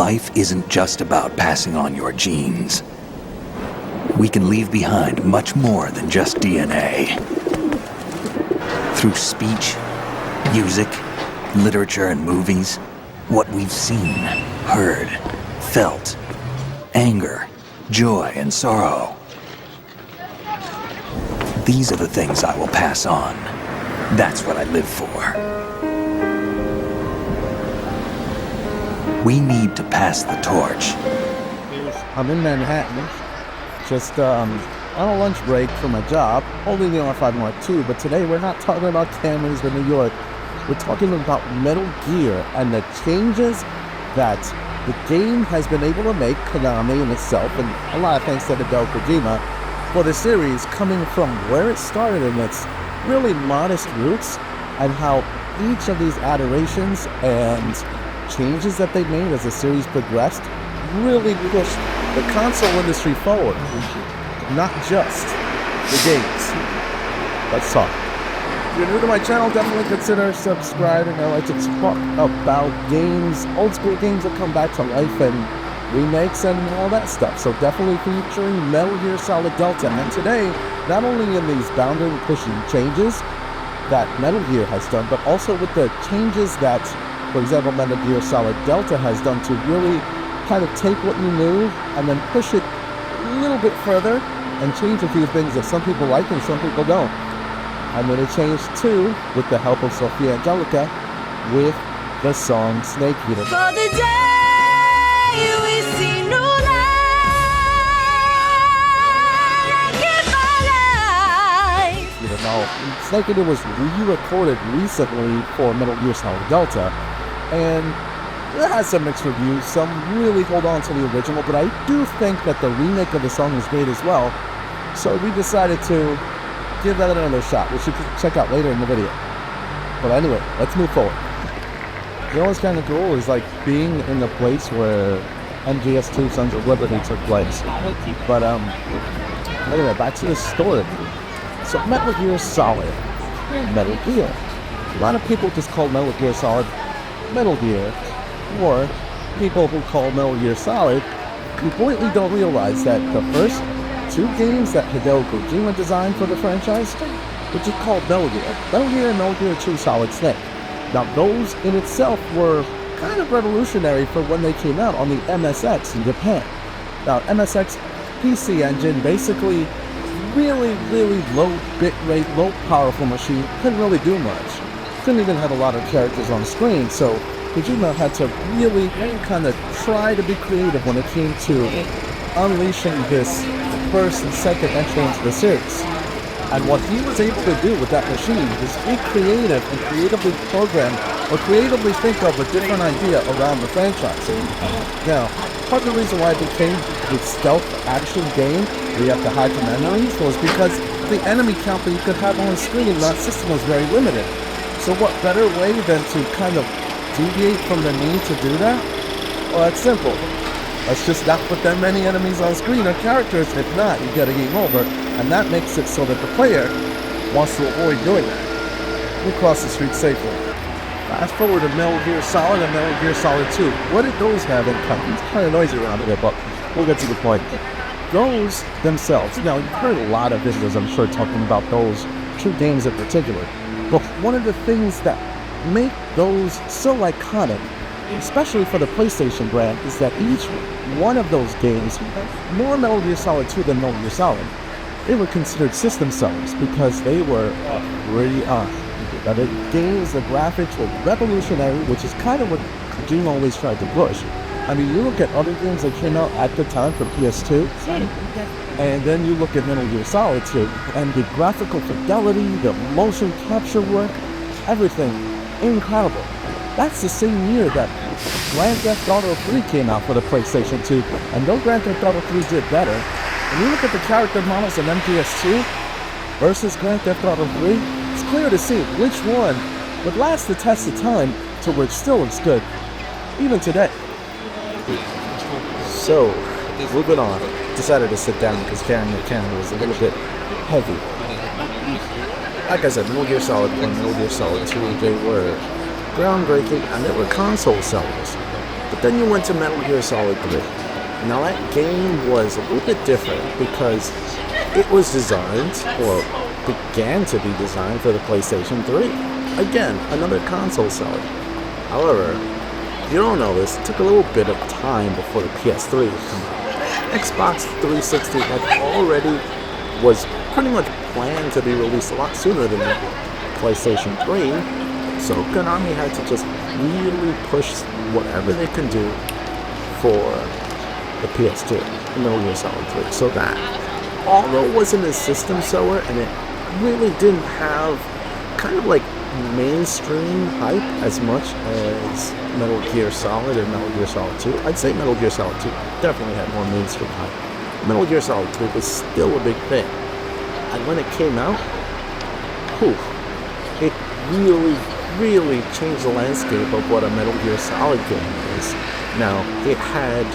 Life isn't just about passing on your genes. We can leave behind much more than just DNA. Through speech, music, literature, and movies, what we've seen, heard, felt, anger, joy, and sorrow. These are the things I will pass on. That's what I live for. We need to pass the torch. I'm in Manhattan, just on a lunch break from my job, holding the R5 Mark II, but today we're not talking about Camrys or New York. We're talking about Metal Gear and the changes that the game has been able to make, Konami in itself, and a lot of thanks to Hideo Kojima, for the series coming from where it started in its really modest roots, and how each of these iterations and changes that they made as the series progressed really pushed the console industry forward, not just the games. Let's talk. If you're new to my channel, definitely consider subscribing. I like to talk about games, old school games that come back to life, and remakes and all that stuff. So definitely featuring Metal Gear Solid Delta. And today, not only in these boundary pushing changes that Metal Gear has done, but also with the changes that, for example, Metal Gear Solid Delta has done to really kind of take what you knew and then push it a little bit further and change a few things that some people like and some people don't. And then it changed too with the help of Sophia Angelica with the song Snake Eater. For the day we see new light, give my life. You know, Snake Eater was re-recorded recently for Metal Gear Solid Delta, and it has some mixed reviews. Some really hold on to the original, but I do think that the remake of the song is great as well. So we decided to give that another shot, which you can check out later in the video. But anyway, let's move forward. You know what's kind of cool is like being in the place where MGS2 Sons of Liberty took place. But anyway, back to the story. So Metal Gear Solid, Metal Gear. A lot of people just call Metal Gear Solid Metal Gear, or people who call Metal Gear Solid completely don't realize that the first two games that Hideo Kojima designed for the franchise, which is called Metal Gear and Metal Gear 2 Solid Snake. Now those in itself were kind of revolutionary for when they came out on the MSX in Japan. Now MSX PC engine, basically really low bit rate, low powerful machine, couldn't really do much. Couldn't even have a lot of characters on screen, so Kojima had to really kind of try to be creative when it came to unleashing this first and second entry into the series. And what he was able to do with that machine is be creative and creatively program or creatively think of a different idea around the franchise. Now, part of the reason why it became the stealth action game where you have to hide from enemies was because the enemy count that you could have on screen in that system was very limited. So what better way than to kind of deviate from the need to do that? Well, that's simple. Let's just not put that many enemies on screen or characters. If not, you get a game over. And that makes it so that the player wants to avoid doing that. We cross the street safely. Fast forward to Metal Gear Solid and Metal Gear Solid 2. What did those have in common? It's kind of noisy around here, but we'll get to the point. Those themselves, now you've heard a lot of videos, I'm sure, talking about those two games in particular. But one of the things that make those so iconic, especially for the PlayStation brand, is that each one of those games, more Metal Gear Solid 2 than Metal Gear Solid, they were considered system sellers because they were really the games, the graphics were revolutionary, which is kind of what Kojima always tried to push. I mean, you look at other games that came out at the time for PS2, and then you look at Metal Gear Solid 2, and the graphical fidelity, the motion capture work, everything, incredible. That's the same year that Grand Theft Auto 3 came out for the PlayStation 2, and though Grand Theft Auto 3 did better, when you look at the character models in MGS2 versus Grand Theft Auto 3, it's clear to see which one would last the test of time to where it still looks good, even today. So, moving on, decided to sit down because carrying the camera was a little bit heavy. Like I said, Metal Gear Solid 1, Metal Gear Solid 2, they were groundbreaking and they were console sellers. The But then you went to Metal Gear Solid 3. Now that game was a little bit different because it was designed, or began to be designed, for the PlayStation 3. Again, another console seller. However, if you don't know this, it took a little bit of time before the PS3 would come out. Xbox 360 was pretty much planned to be released a lot sooner than the PlayStation 3, so Konami had to just really push whatever they can do for the PS2, Metal Gear Solid 3. So that, although it wasn't a system seller and it really didn't have kind of like mainstream hype as much as Metal Gear Solid and Metal Gear Solid 2, I'd say Metal Gear Solid 2 definitely had more mainstream hype. Metal Gear Solid 3 was still a big thing. And when it came out, it really changed the landscape of what a Metal Gear Solid game is. Now, it had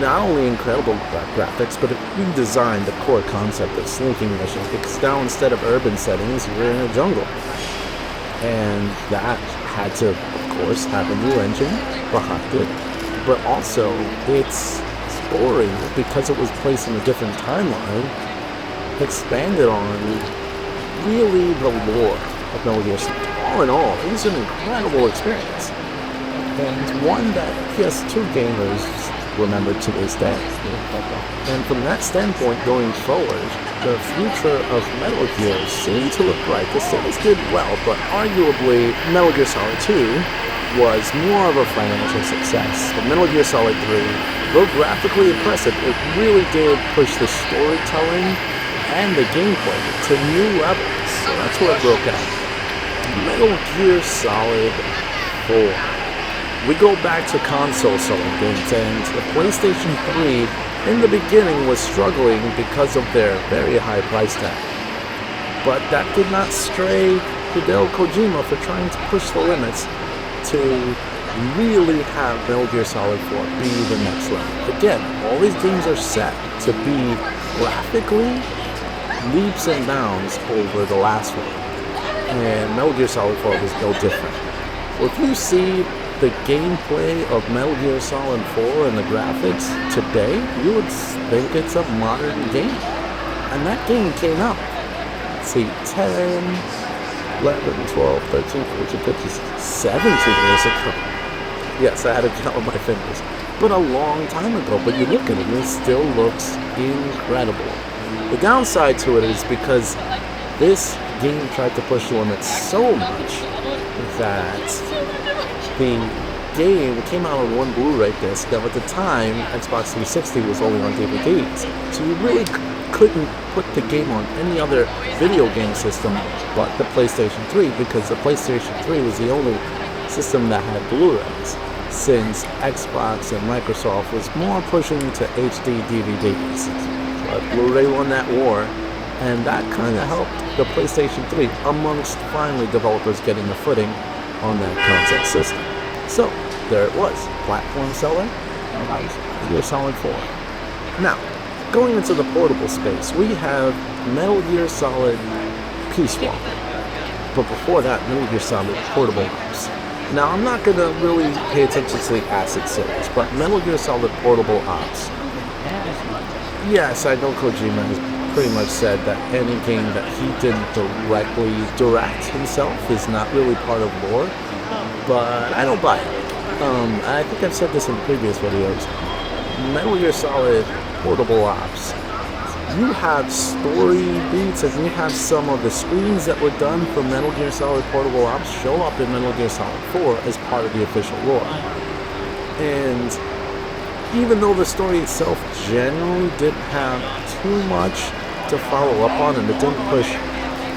not only incredible graphics, but it redesigned the core concept of slinking missions, because now instead of urban settings, you're in a jungle. And that had to, of course, have a new engine behind it, but also its story, because it was placed in a different timeline, expanded on really the lore of Metal Gear Solid. All in all, it was an incredible experience, and one that PS2 gamers remember to this day. And from that standpoint, going forward, the future of Metal Gear seemed to look bright. The sales did well, but arguably Metal Gear Solid 2 was more of a financial success. But Metal Gear Solid 3, though graphically impressive, it really did push the storytelling and the gameplay to new levels. So that's where it broke out. Metal Gear Solid 4. We go back to console selling games, and the PlayStation 3 in the beginning was struggling because of their very high price tag. But that did not stray Hideo Kojima for trying to push the limits to really have Metal Gear Solid 4 be the next level. Again, all these games are set to be graphically leaps and bounds over the last one. And Metal Gear Solid 4 was no different. So if you see the gameplay of Metal Gear Solid 4 and the graphics today, you would think it's a modern game. And that game came out, let's see, 10, 11, 12, 13, 14, 15, 17 years ago. Yes, I had to count with my fingers. But a long time ago. But you look at it and it still looks incredible. The downside to it is because this game tried to push the limits so much that the game came out on one Blu-ray disc. Now at the time, Xbox 360 was only on DVDs, so you really couldn't put the game on any other video game system but the PlayStation 3, because the PlayStation 3 was the only system that had Blu-rays, since Xbox and Microsoft was more pushing to HD DVDs. But Blu-ray won that war, and that kind of helped the PlayStation 3 amongst finally developers getting the footing on that console system. So, there it was, platform seller, Metal Gear Solid 4. Now, going into the portable space, we have Metal Gear Solid Peace Walker. But before that, Metal Gear Solid Portable Ops. Now, I'm not going to really pay attention to the Acid series, but Metal Gear Solid Portable Ops. Yes, I know Kojima has pretty much said that any game that he didn't directly direct himself is not really part of lore, but I don't buy it. I think I've said this in previous videos. Metal Gear Solid Portable Ops, you have story beats, and you have some of the screens that were done for Metal Gear Solid Portable Ops show up in Metal Gear Solid 4 as part of the official lore. And even though the story itself generally didn't have too much to follow up on, and it didn't push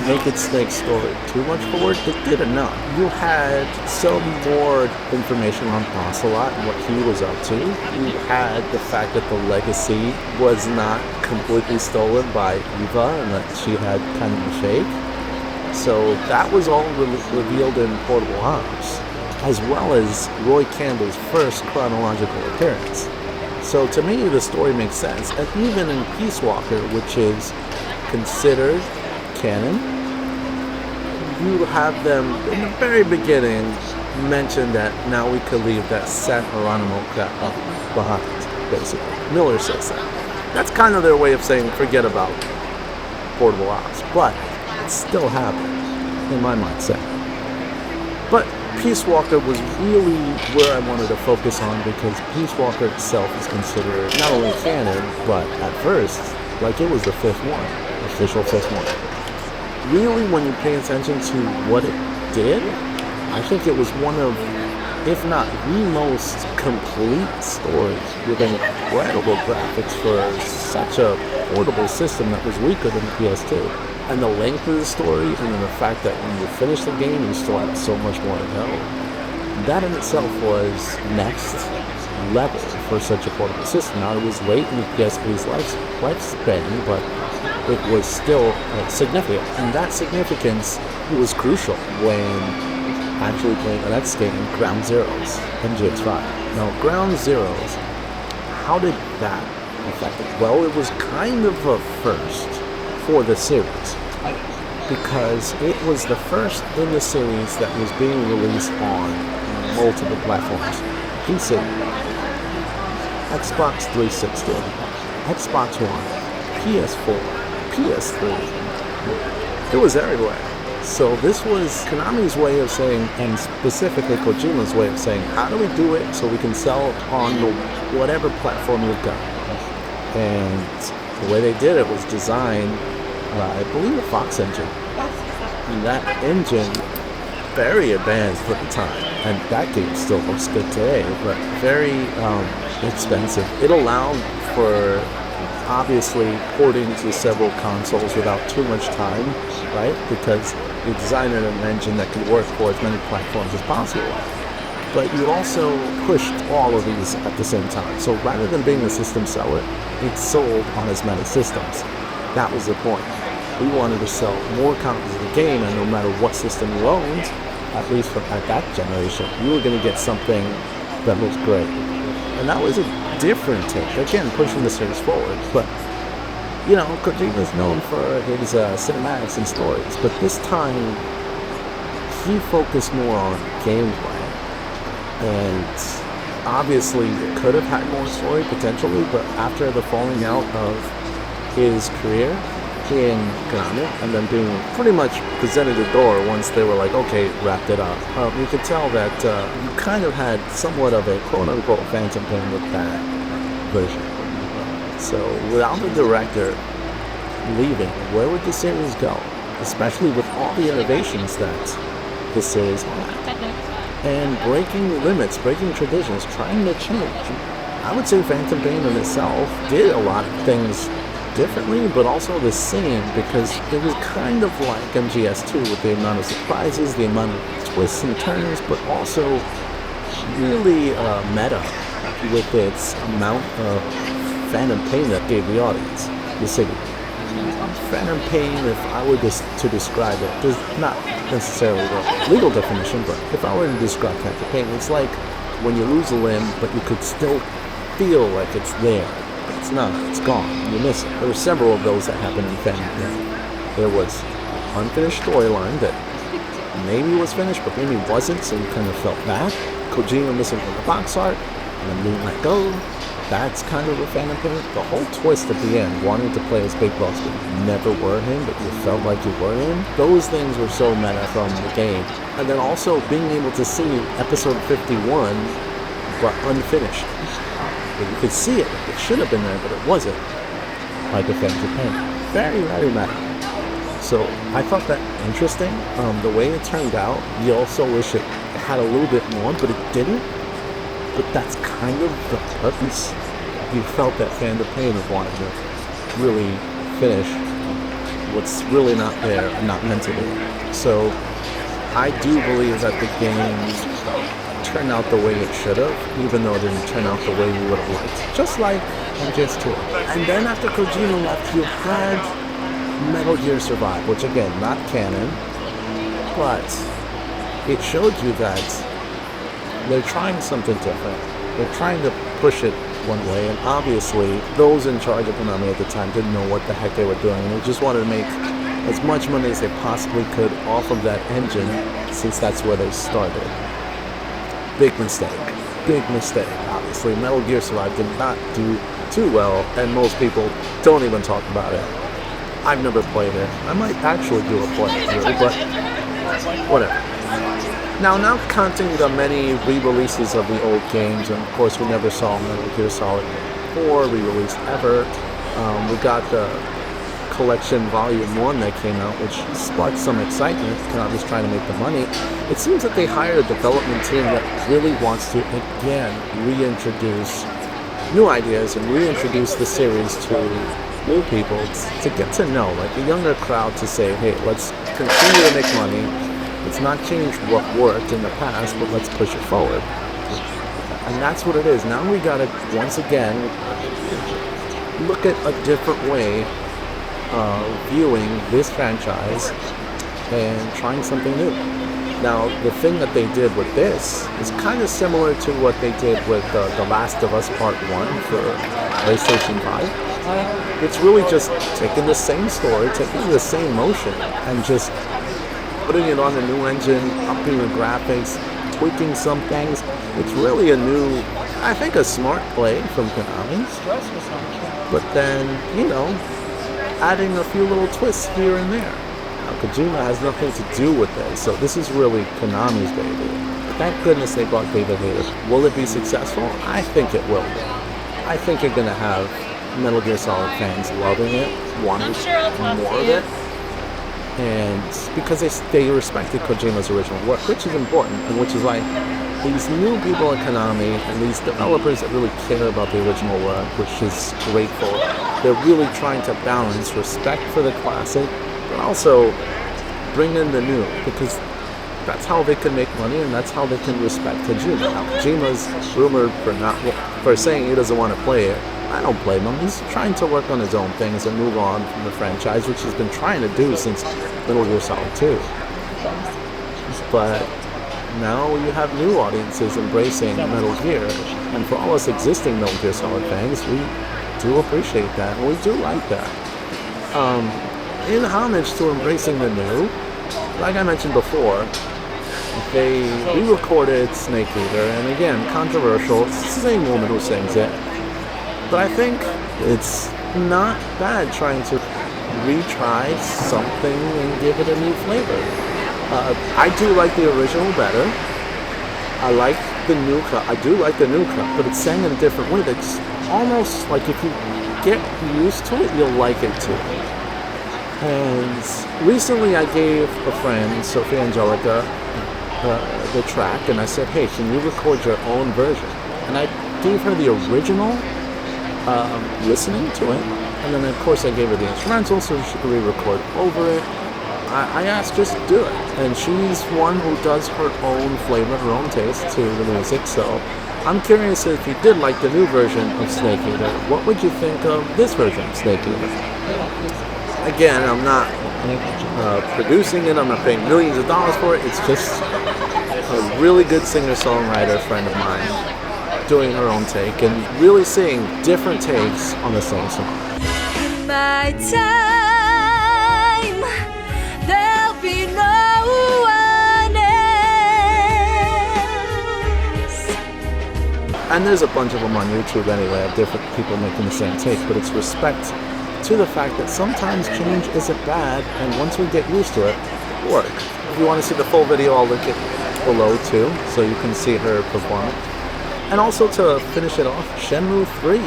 Naked Snake's story too much forward, it did enough. You had some more information on Ocelot and what he was up to. You had the fact that the legacy was not completely stolen by Eva and that she had kind of a shake. So that was all revealed in Portable Ops, as well as Roy Campbell's first chronological appearance. So to me, the story makes sense. And even in Peace Walker, which is considered canon, you have them in the very beginning mentioned that now we could leave that San Geronimo crap behind, basically. Miller says that. That's kind of their way of saying forget about portable ops, but it still happened, in my mindset. But Peace Walker was really where I wanted to focus on, because Peace Walker itself is considered not only canon, but at first, like it was the fifth one, official fifth one. Really, when you pay attention to what it did, I think it was one of, if not the most complete stories with incredible graphics for such a portable system that was weaker than the PS2. And the length of the story, and then the fact that when you finish the game, you still have so much more to go. That in itself was next level for such a portable system. Now, it was late in the PSP's lifespan, but it was still significant. And that significance was crucial when actually playing the next game, Ground Zeroes, MGS5. Now, Ground Zeroes, how did that affect it? Well, it was kind of a first for the series, because it was the first in the series that was being released on multiple platforms. PC, Xbox 360, Xbox One, PS4, PS3. It was everywhere. So this was Konami's way of saying, and specifically Kojima's way of saying, how do we do it so we can sell on whatever platform you've got? And the way they did it was design, I believe, the Fox engine. And that engine, very advanced at the time, and that game still looks good today, but very expensive. It allowed for, obviously, porting to several consoles without too much time, right? Because you designed an engine that could work for as many platforms as possible. But you also pushed all of these at the same time. So rather than being a system seller, it sold on as many systems. That was the point. We wanted to sell more copies of the game, and no matter what system you owned, at least at that generation, you were going to get something that was great. And that was a different take. Again, pushing the series forward. But, you know, Kojima is known for his cinematics and stories. But this time, he focused more on gameplay. And obviously, it could have had more story, potentially, but after the falling out of his career in Konami, and then being pretty much presented the door once they were like, okay, wrapped it up, you could tell that you kind of had somewhat of a quote-unquote phantom pain with that version. So without the director leaving, where would the series go? Especially with all the innovations that the series had. And breaking limits, breaking traditions, trying to change. I would say Phantom Pain in itself did a lot of things differently, but also the same, because it was kind of like MGS2 with the amount of surprises, the amount of twists and turns, but also really meta with its amount of Phantom Pain that gave the audience, the city. Phantom Pain, if I were to describe it, there's not necessarily the legal definition, but if I were to describe Phantom Pain, it's like when you lose a limb, but you could still feel like it's there. It's not, it's gone, you miss it. There were several of those that happened in Phantom Pain. There was unfinished storyline that maybe was finished, but maybe wasn't, so you kind of felt bad. Kojima missing from the box art, and then being let go. That's kind of a Phantom Pain. The whole twist at the end, wanting to play as Big Boss, but you never were him, but you felt like you were him. Those things were so meta from the game. And then also being able to see episode 51, but unfinished. You could see it. It should have been there, but it wasn't. Like a Phantom Pain. Very, very meta. So I thought that interesting. The way it turned out, you also wish it had a little bit more, but it didn't. But that's kind of the purpose. You felt that Phantom Pain of wanting to really finish what's really not there and not meant to be. So I do believe that the game turned out the way it should have, even though it didn't turn out the way we would have liked. Just like MGS2. And then after Kojima left, you had Metal Gear Survive, which again, not canon, but it showed you that they're trying something different. They're trying to push it one way, and obviously those in charge of Konami at the time didn't know what the heck they were doing, and they just wanted to make as much money as they possibly could off of that engine, since that's where they started. Big mistake. Big mistake. Obviously, Metal Gear Survive did not do too well, and most people don't even talk about it. I've never played it. I might actually do a playthrough, but whatever. Now, not counting the many re-releases of the old games, and of course we never saw Metal Gear Solid 4 re-released ever. We got the Collection Volume 1 that came out, which sparked some excitement. Konami's trying to make the money. It seems that they hired a development team that really wants to, again, reintroduce new ideas and reintroduce the series to new people to get to know, like a younger crowd, to say, hey, let's continue to make money. Let's not change what worked in the past, but let's push it forward. And that's what it is. Now we gotta, once again, look at a different way of viewing this franchise and trying something new. Now, the thing that they did with this is kind of similar to what they did with The Last of Us Part 1 for PlayStation 5. It's really just taking the same story, taking the same motion, and just putting it on a new engine, upping the graphics, tweaking some things. It's really a new, I think, a smart play from Konami. But then, adding a few little twists here and there. Now, Kojima has nothing to do with this, so this is really Konami's baby. Thank goodness they brought David Hayter. Will it be successful? I think it will be. I think you're going to have Metal Gear Solid fans loving it, wanting more of it. And because they respected Kojima's original work, which is important, and which is why these new people at Konami and these developers that really care about the original work, which is grateful, they're really trying to balance respect for the classic, but also bring in the new, because that's how they can make money and that's how they can respect Kojima. Now, Kojima's rumored for saying he doesn't want to play it. I don't blame him. He's trying to work on his own things and move on from the franchise, which he's been trying to do since Metal Gear Solid 2. But now you have new audiences embracing Metal Gear, and for all us existing Metal Gear Solid fans, we do appreciate that, and we do like that. In homage to embracing the new, like I mentioned before, they re-recorded Snake Eater, and again, controversial. It's the same woman who sings it. But I think it's not bad trying to retry something and give it a new flavor. I do like the original better. I like the new cut. I do like the new cut, but it's sang in a different way. That's almost like if you get used to it, you'll like it too. And recently I gave a friend, Sophia Angelica, the track, and I said, hey, can you record your own version? And I gave her the original, listening to it, and then of course I gave her the instrumental so she could re-record over it. I asked just to do it, and she's one who does her own flavor, her own taste to the music, so I'm curious if you did like the new version of Snake Eater, what would you think of this version of Snake Eater? Again, I'm not producing it, I'm not paying millions of dollars for it, it's just a really good singer-songwriter friend of mine doing her own take and really seeing different takes on the same song. In my time, there'll be no one else. And there's a bunch of them on YouTube anyway, of different people making the same take, but it's respect to the fact that sometimes change isn't bad, and once we get used to it, it'll work. If you want to see the full video, I'll link it below too, so you can see her performance. And also to finish it off, Shenmue 3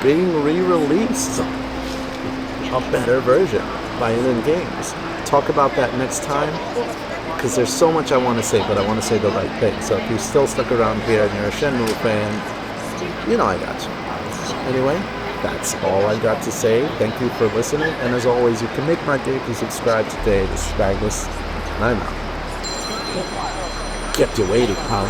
being re-released, a better version by NN Games. Talk about that next time, because there's so much I want to say, but I want to say the right thing. So if you're still stuck around here and you're a Shenmue fan, you know I got you. Anyway, that's all I got to say. Thank you for listening, and as always, you can make my day if you subscribe today. This is Magnus, and I'm out. Kept you waiting, huh?